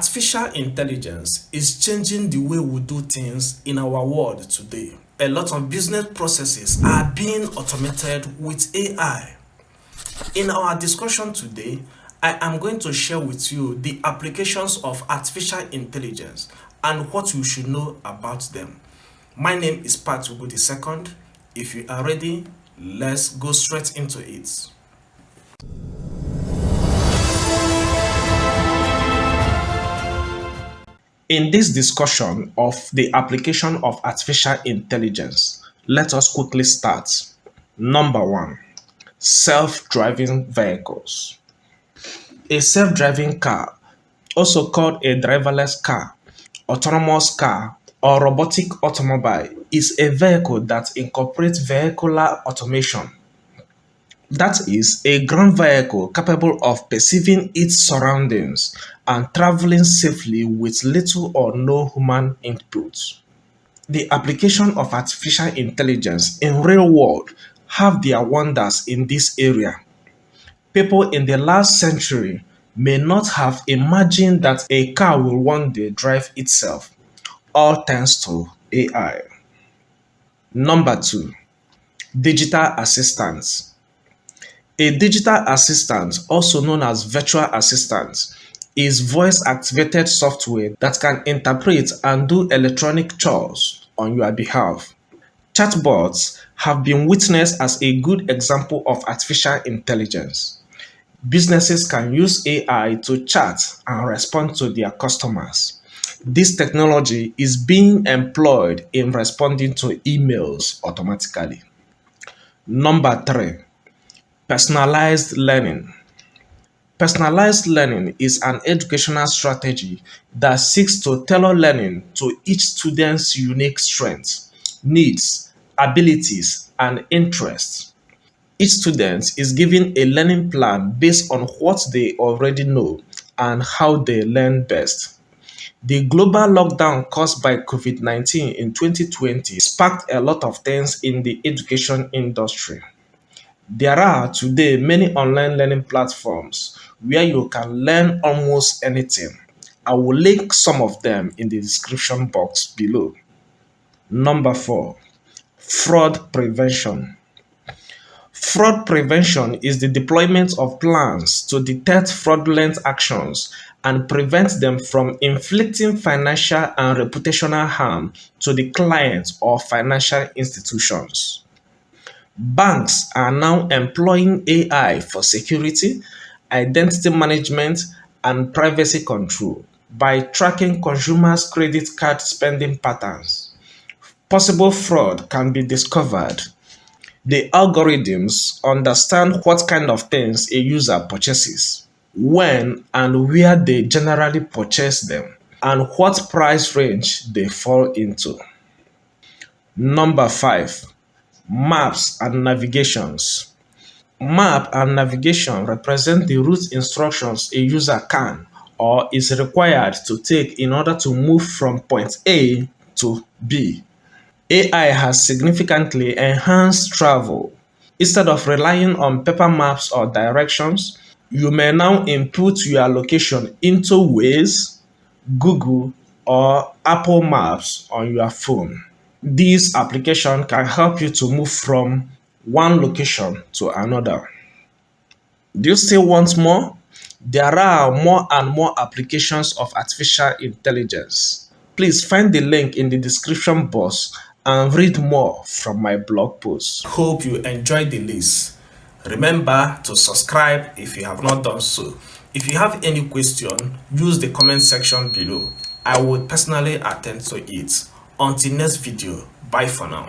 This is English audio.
Artificial intelligence is changing the way we do things in our world today. A lot of business processes are being automated with AI. In our discussion today, I am going to share with you the applications of artificial intelligence and what you should know about them. My name is Pat Ugu II. If you are ready, let's go straight into it. In this discussion of the application of artificial intelligence, let us quickly start. Number one, self-driving vehicles. A self-driving car, also called a driverless car, autonomous car, or robotic automobile, is a vehicle that incorporates vehicular automation. That is, a ground vehicle capable of perceiving its surroundings and traveling safely with little or no human input. The application of artificial intelligence in real world have their wonders in this area. People in the last century may not have imagined that a car will one day drive itself, all thanks to AI. Number two, digital assistants. A digital assistant, also known as virtual assistant, is voice-activated software that can interpret and do electronic chores on your behalf. Chatbots have been witnessed as a good example of artificial intelligence. Businesses can use AI to chat and respond to their customers. This technology is being employed in responding to emails automatically. Number three, personalized learning. Personalized learning is an educational strategy that seeks to tailor learning to each student's unique strengths, needs, abilities, and interests. Each student is given a learning plan based on what they already know and how they learn best. The global lockdown caused by COVID-19 in 2020 sparked a lot of things in the education industry. There are today many online learning platforms where you can learn almost anything. I will link some of them in the description box below. Number four, fraud prevention. Fraud prevention is the deployment of plans to detect fraudulent actions and prevent them from inflicting financial and reputational harm to the client or financial institutions. Banks are now employing AI for security, identity management, and privacy control by tracking consumers' credit card spending patterns. Possible fraud can be discovered. The algorithms understand what kind of things a user purchases, when and where they generally purchase them, and what price range they fall into. Number five, maps and navigations. Map and navigation represent the route instructions a user can or is required to take in order to move from point A to B. AI has significantly enhanced travel. Instead of relying on paper maps or directions, you may now input your location into Waze, Google, or Apple Maps on your phone. This application can help you to move from one location to another. Do you still want more? There are more and more applications of artificial intelligence. Please find the link in the description box and read more from my blog post. Hope you enjoyed the list. Remember to subscribe if you have not done so. If you have any question, use the comment section below. I will personally attend to it. Until next video, bye for now.